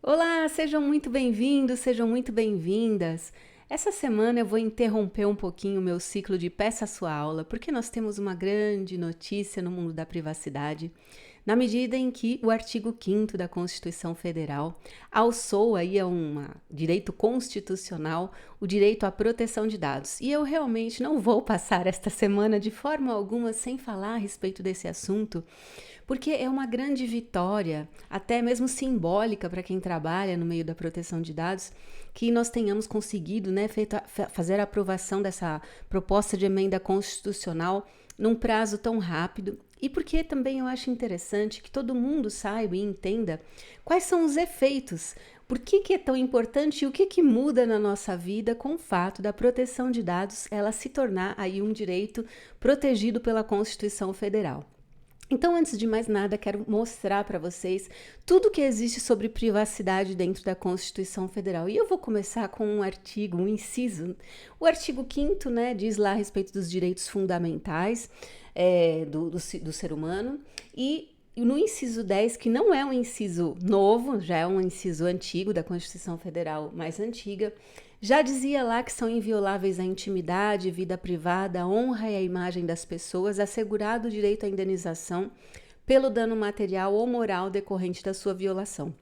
Olá, sejam muito bem-vindos, sejam muito bem-vindas. Essa semana eu vou interromper um pouquinho o meu ciclo de Peça Sua Aula, porque nós temos uma grande notícia no mundo da privacidade, na medida em que o artigo 5º da Constituição Federal alçou aí a um direito constitucional o direito à proteção de dados. E eu realmente não vou passar esta semana de forma alguma sem falar a respeito desse assunto, porque é uma grande vitória, até mesmo simbólica para quem trabalha no meio da proteção de dados, que nós tenhamos conseguido, fazer a aprovação dessa proposta de emenda constitucional num prazo tão rápido. E porque também eu acho interessante que todo mundo saiba e entenda quais são os efeitos, por que é tão importante e o que muda na nossa vida com o fato da proteção de dados ela se tornar aí um direito protegido pela Constituição Federal. Então, antes de mais nada, quero mostrar para vocês tudo que existe sobre privacidade dentro da Constituição Federal. E eu vou começar com um artigo, um inciso. O artigo 5º, diz lá a respeito dos direitos fundamentais do ser humano. E no inciso 10, que não é um inciso novo, já é um inciso antigo da Constituição Federal mais antiga, já dizia lá que são invioláveis a intimidade, vida privada, a honra e a imagem das pessoas, assegurado o direito à indenização pelo dano material ou moral decorrente da sua violação.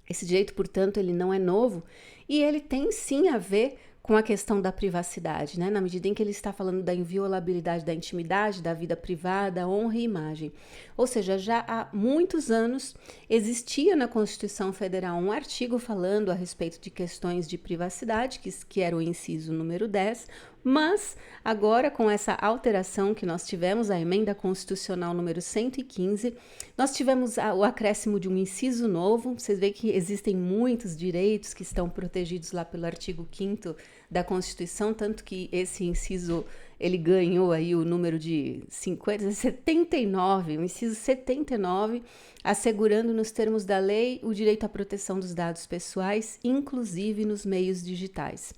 Esse direito, portanto, ele não é novo e ele tem sim a ver com a questão da privacidade, na medida em que ele está falando da inviolabilidade da intimidade, da vida privada, honra e imagem. Ou seja, já há muitos anos existia na Constituição Federal um artigo falando a respeito de questões de privacidade, que era o inciso número 10, mas agora com essa alteração que nós tivemos, a emenda constitucional número 115, nós tivemos o acréscimo de um inciso novo. Vocês veem que existem muitos direitos que estão protegidos lá pelo artigo 5º da Constituição, tanto que esse inciso ele ganhou aí o número de 79, o inciso 79, assegurando nos termos da lei o direito à proteção dos dados pessoais, inclusive nos meios digitais.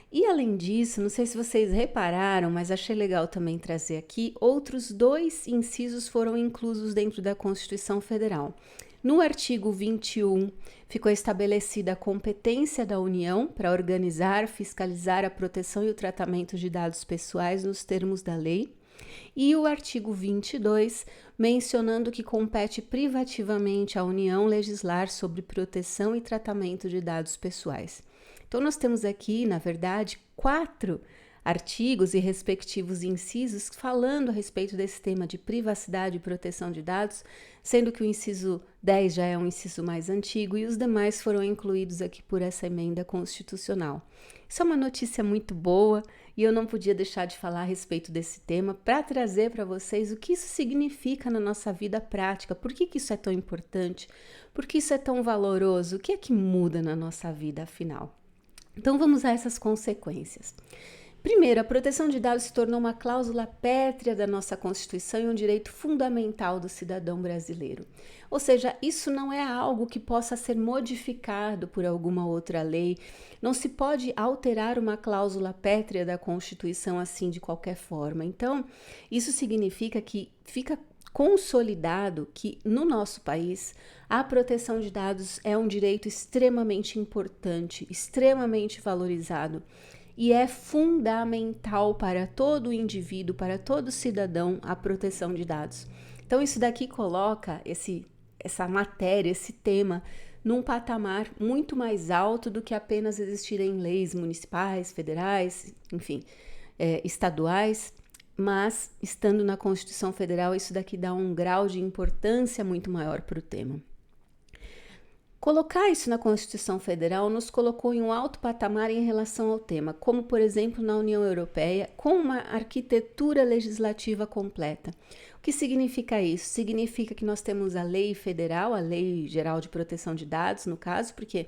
E além disso, não sei se vocês repararam, mas achei legal também trazer aqui, outros 2 incisos foram inclusos dentro da Constituição Federal. No artigo 21, ficou estabelecida a competência da União para organizar, fiscalizar a proteção e o tratamento de dados pessoais nos termos da lei. E o artigo 22, mencionando que compete privativamente à União legislar sobre proteção e tratamento de dados pessoais. Então, nós temos aqui, na verdade, 4 artigos e respectivos incisos falando a respeito desse tema de privacidade e proteção de dados, sendo que o inciso 10 já é um inciso mais antigo e os demais foram incluídos aqui por essa emenda constitucional. Isso é uma notícia muito boa e eu não podia deixar de falar a respeito desse tema para trazer para vocês o que isso significa na nossa vida prática, por que isso é tão importante, por que isso é tão valoroso, o que é que muda na nossa vida afinal. Então vamos a essas consequências. Primeiro, a proteção de dados se tornou uma cláusula pétrea da nossa Constituição e um direito fundamental do cidadão brasileiro. Ou seja, isso não é algo que possa ser modificado por alguma outra lei. Não se pode alterar uma cláusula pétrea da Constituição assim de qualquer forma. Então, isso significa que fica consolidado que no nosso país a proteção de dados é um direito extremamente importante, extremamente valorizado e é fundamental para todo indivíduo, para todo cidadão a proteção de dados. Então isso daqui coloca essa matéria, esse tema num patamar muito mais alto do que apenas existirem leis municipais, federais, enfim, estaduais. Mas, estando na Constituição Federal, isso daqui dá um grau de importância muito maior para o tema. Colocar isso na Constituição Federal nos colocou em um alto patamar em relação ao tema, como, por exemplo, na União Europeia, com uma arquitetura legislativa completa. O que significa isso? Significa que nós temos a lei federal, a Lei Geral de Proteção de Dados, no caso, porque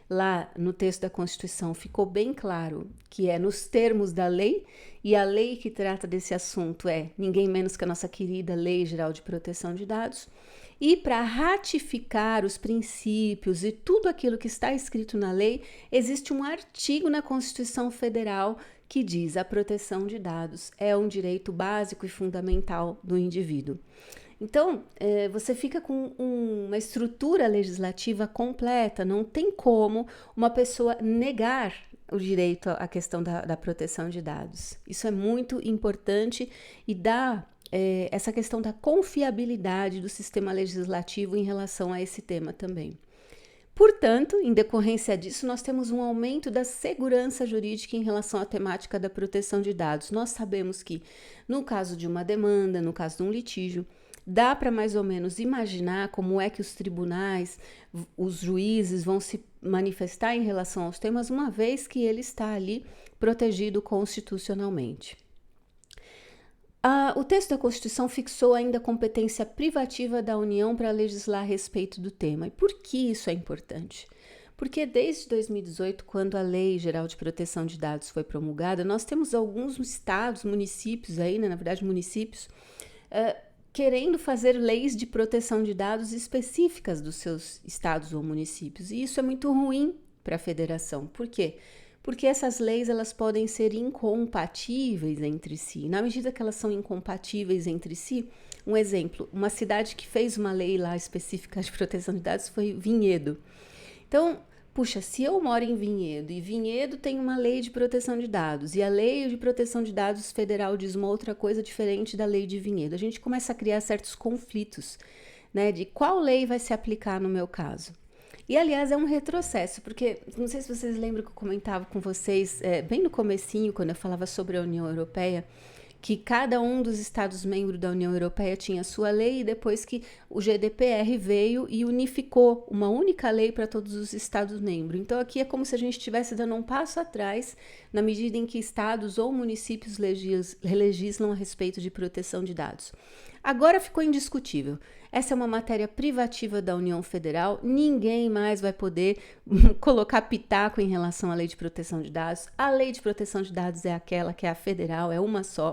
lá no texto da Constituição ficou bem claro que é nos termos da lei, e a lei que trata desse assunto é ninguém menos que a nossa querida Lei Geral de Proteção de Dados. E para ratificar os princípios e tudo aquilo que está escrito na lei, existe um artigo na Constituição Federal que diz: a proteção de dados é um direito básico e fundamental do indivíduo. Então, você fica com uma estrutura legislativa completa, não tem como uma pessoa negar o direito à questão da proteção de dados. Isso é muito importante e dá essa questão da confiabilidade do sistema legislativo em relação a esse tema também. Portanto, em decorrência disso, nós temos um aumento da segurança jurídica em relação à temática da proteção de dados. Nós sabemos que, no caso de uma demanda, no caso de um litígio, dá para mais ou menos imaginar como é que os tribunais, os juízes vão se manifestar em relação aos temas, uma vez que ele está ali protegido constitucionalmente. O texto da Constituição fixou ainda a competência privativa da União para legislar a respeito do tema. E por que isso é importante? Porque desde 2018, quando a Lei Geral de Proteção de Dados foi promulgada, nós temos alguns estados, municípios aí, né, na verdade municípios, querendo fazer leis de proteção de dados específicas dos seus estados ou municípios. E isso é muito ruim para a federação. Por quê? Porque essas leis elas podem ser incompatíveis entre si. Na medida que elas são incompatíveis entre si, um exemplo, uma cidade que fez uma lei lá específica de proteção de dados foi Vinhedo. Então, puxa, se eu moro em Vinhedo e Vinhedo tem uma lei de proteção de dados e a lei de proteção de dados federal diz uma outra coisa diferente da lei de Vinhedo, a gente começa a criar certos conflitos, né, de qual lei vai se aplicar no meu caso. E, aliás, é um retrocesso, porque não sei se vocês lembram que eu comentava com vocês, bem no comecinho, quando eu falava sobre a União Europeia, que cada um dos Estados-membros da União Europeia tinha sua lei e depois que o GDPR veio e unificou uma única lei para todos os Estados-membros. Então, aqui é como se a gente estivesse dando um passo atrás na medida em que estados ou municípios legislam a respeito de proteção de dados. Agora ficou indiscutível. Essa é uma matéria privativa da União Federal, ninguém mais vai poder colocar pitaco em relação à Lei de Proteção de Dados. A Lei de Proteção de Dados é aquela que é a federal, é uma só.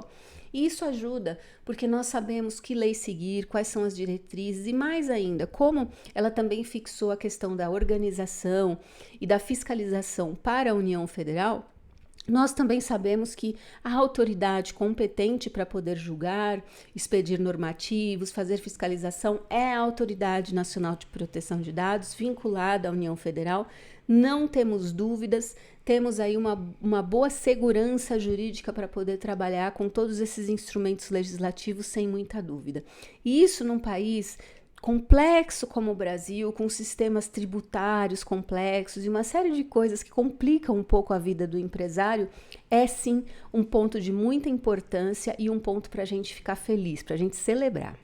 E isso ajuda, porque nós sabemos que lei seguir, quais são as diretrizes e mais ainda, como ela também fixou a questão da organização e da fiscalização para a União Federal. Nós também sabemos que a autoridade competente para poder julgar, expedir normativos, fazer fiscalização é a Autoridade Nacional de Proteção de Dados, vinculada à União Federal. Não temos dúvidas, temos aí uma boa segurança jurídica para poder trabalhar com todos esses instrumentos legislativos sem muita dúvida. E isso num país complexo como o Brasil, com sistemas tributários complexos e uma série de coisas que complicam um pouco a vida do empresário, é sim um ponto de muita importância e um ponto para a gente ficar feliz, para a gente celebrar.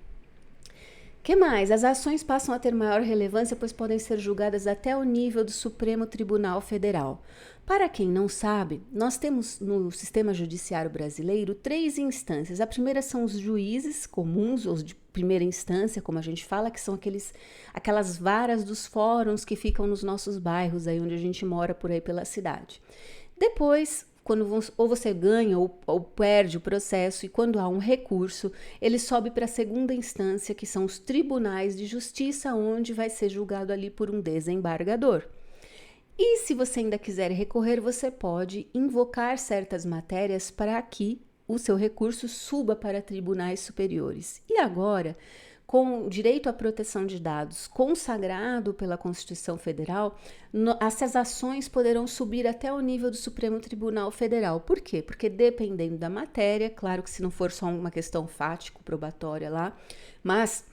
Que mais? As ações passam a ter maior relevância, pois podem ser julgadas até o nível do Supremo Tribunal Federal. Para quem não sabe, nós temos no sistema judiciário brasileiro 3 instâncias. A primeira são os juízes comuns, os de primeira instância, como a gente fala, que são aquelas varas dos fóruns que ficam nos nossos bairros, aí onde a gente mora por aí pela cidade. Depois, quando ou você ganha ou perde o processo e quando há um recurso, ele sobe para a segunda instância, que são os tribunais de justiça, onde vai ser julgado ali por um desembargador. E se você ainda quiser recorrer, você pode invocar certas matérias para que o seu recurso suba para tribunais superiores. E agora, com o direito à proteção de dados consagrado pela Constituição Federal, essas ações poderão subir até o nível do Supremo Tribunal Federal. Por quê? Porque dependendo da matéria, claro que se não for só uma questão fático-probatória lá, mas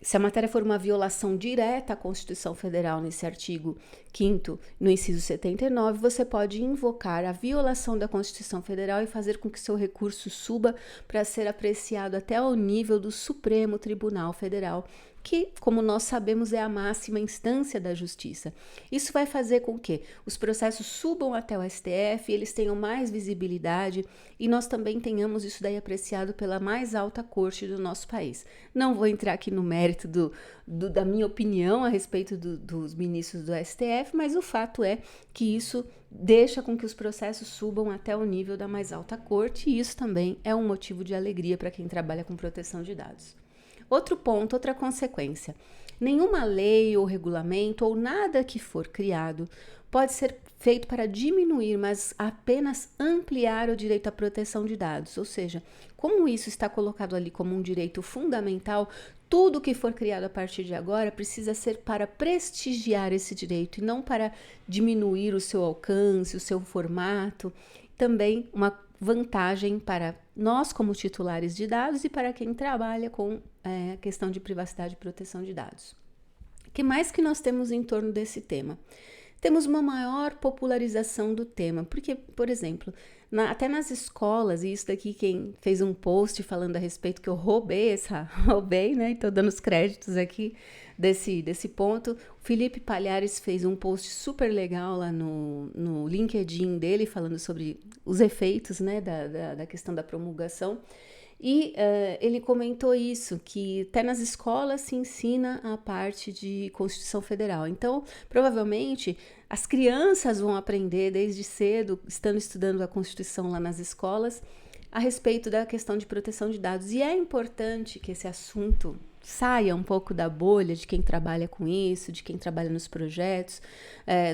se a matéria for uma violação direta à Constituição Federal, nesse artigo 5º, no inciso 79, você pode invocar a violação da Constituição Federal e fazer com que seu recurso suba para ser apreciado até ao nível do Supremo Tribunal Federal, que, como nós sabemos, é a máxima instância da justiça. Isso vai fazer com que os processos subam até o STF, eles tenham mais visibilidade e nós também tenhamos isso daí apreciado pela mais alta corte do nosso país. Não vou entrar aqui no mérito da minha opinião a respeito dos ministros do STF, mas o fato é que isso deixa com que os processos subam até o nível da mais alta corte e isso também é um motivo de alegria para quem trabalha com proteção de dados. Outro ponto, outra consequência. Nenhuma lei ou regulamento ou nada que for criado pode ser feito para diminuir, mas apenas ampliar o direito à proteção de dados. Ou seja, como isso está colocado ali como um direito fundamental, tudo que for criado a partir de agora precisa ser para prestigiar esse direito e não para diminuir o seu alcance, o seu formato. Também uma vantagem para nós como titulares de dados e para quem trabalha com a questão de privacidade e proteção de dados. O que mais que nós temos em torno desse tema? Temos uma maior popularização do tema, porque, por exemplo, até nas escolas, e isso daqui quem fez um post falando a respeito que eu roubei, né, e tô dando os créditos aqui desse ponto, o Felipe Palhares fez um post super legal lá no LinkedIn dele, falando sobre os efeitos, né, da questão da promulgação. E ele comentou isso, que até nas escolas se ensina a parte de Constituição Federal. Então, provavelmente, as crianças vão aprender desde cedo, estudando a Constituição lá nas escolas, a respeito da questão de proteção de dados. E é importante que esse assunto saia um pouco da bolha de quem trabalha com isso, de quem trabalha nos projetos,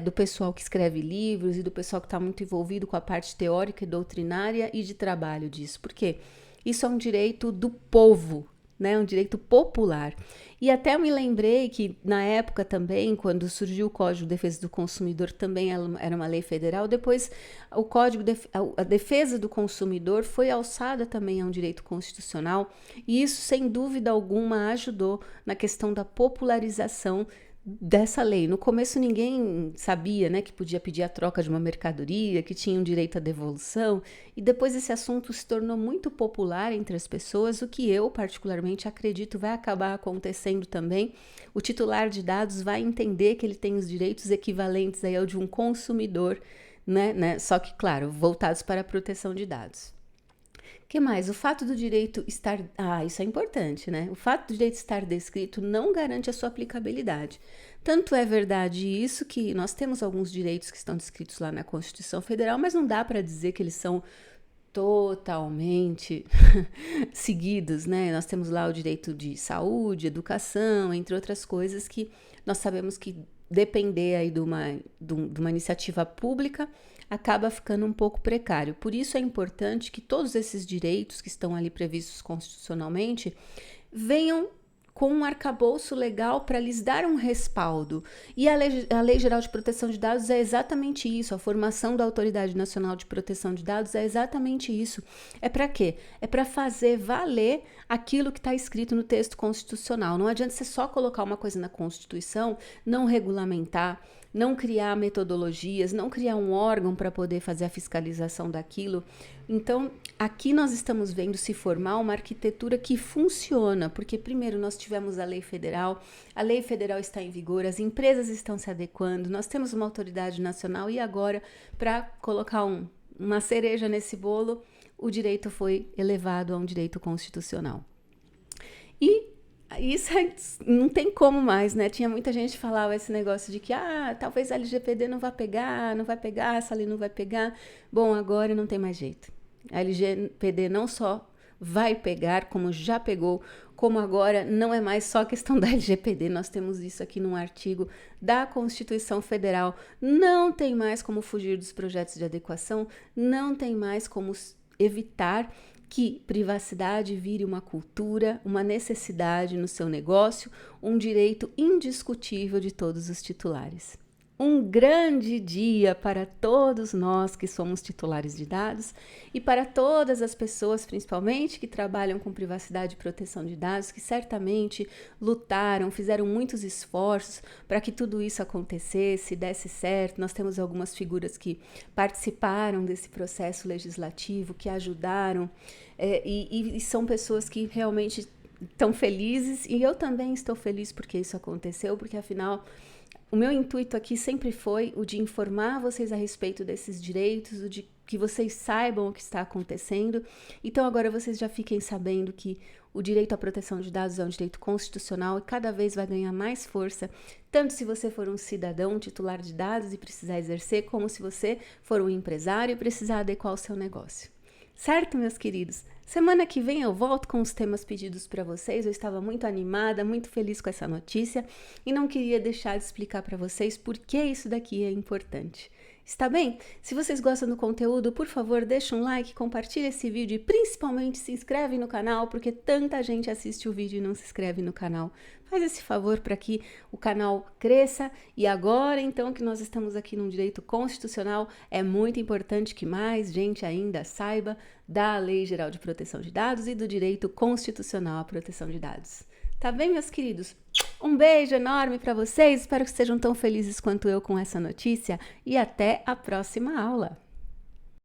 do pessoal que escreve livros e do pessoal que está muito envolvido com a parte teórica e doutrinária e de trabalho disso. Por quê? Isso é um direito do povo, né? Um direito popular. E até eu me lembrei que, na época também, quando surgiu o Código de Defesa do Consumidor, também era uma lei federal, depois a defesa do consumidor foi alçada também a um direito constitucional, e isso, sem dúvida alguma, ajudou na questão da popularização dessa lei. No começo ninguém sabia, né, que podia pedir a troca de uma mercadoria, que tinha um direito à devolução, e depois esse assunto se tornou muito popular entre as pessoas, o que eu particularmente acredito vai acabar acontecendo também. O titular de dados vai entender que ele tem os direitos equivalentes aí ao de um consumidor, né? Só que, claro, voltados para a proteção de dados. O que mais? O fato do direito estar... isso é importante, né? O fato do direito estar descrito não garante a sua aplicabilidade. Tanto é verdade isso que nós temos alguns direitos que estão descritos lá na Constituição Federal, mas não dá para dizer que eles são totalmente seguidos, né? Nós temos lá o direito de saúde, educação, entre outras coisas que nós sabemos que depender aí de uma iniciativa pública acaba ficando um pouco precário. Por isso é importante que todos esses direitos que estão ali previstos constitucionalmente venham com um arcabouço legal para lhes dar um respaldo. E a Lei Geral de Proteção de Dados é exatamente isso, a formação da Autoridade Nacional de Proteção de Dados é exatamente isso. É para quê? É para fazer valer aquilo que está escrito no texto constitucional. Não adianta você só colocar uma coisa na Constituição, não regulamentar, não criar metodologias, não criar um órgão para poder fazer a fiscalização daquilo. Então, aqui nós estamos vendo se formar uma arquitetura que funciona, porque primeiro nós tivemos a lei federal está em vigor, as empresas estão se adequando, nós temos uma autoridade nacional e agora, para colocar uma cereja nesse bolo, o direito foi elevado a um direito constitucional. E isso não tem como mais, né? Tinha muita gente que falava esse negócio de que talvez a LGPD não vai pegar, essa lei não vai pegar. Bom, agora não tem mais jeito. A LGPD não só vai pegar, como já pegou, como agora não é mais só questão da LGPD, nós temos isso aqui num artigo da Constituição Federal, não tem mais como fugir dos projetos de adequação, não tem mais como evitar que privacidade vire uma cultura, uma necessidade no seu negócio, um direito indiscutível de todos os titulares. Um grande dia para todos nós que somos titulares de dados e para todas as pessoas, principalmente, que trabalham com privacidade e proteção de dados, que certamente lutaram, fizeram muitos esforços para que tudo isso acontecesse, desse certo. Nós temos algumas figuras que participaram desse processo legislativo, que ajudaram, e são pessoas que realmente estão felizes, e eu também estou feliz porque isso aconteceu, porque afinal... O meu intuito aqui sempre foi o de informar vocês a respeito desses direitos, o de que vocês saibam o que está acontecendo. Então agora vocês já fiquem sabendo que o direito à proteção de dados é um direito constitucional e cada vez vai ganhar mais força, tanto se você for um cidadão titular de dados e precisar exercer, como se você for um empresário e precisar adequar o seu negócio. Certo, meus queridos? Semana que vem eu volto com os temas pedidos para vocês. Eu estava muito animada, muito feliz com essa notícia e não queria deixar de explicar para vocês por que isso daqui é importante. Está bem? Se vocês gostam do conteúdo, por favor, deixa um like, compartilha esse vídeo e principalmente se inscreve no canal, porque tanta gente assiste o vídeo e não se inscreve no canal. Faz esse favor para que o canal cresça e agora, então, que nós estamos aqui num direito constitucional, é muito importante que mais gente ainda saiba da Lei Geral de Proteção de Dados e do direito constitucional à proteção de dados. Tá bem, meus queridos? Um beijo enorme para vocês, espero que estejam tão felizes quanto eu com essa notícia e até a próxima aula!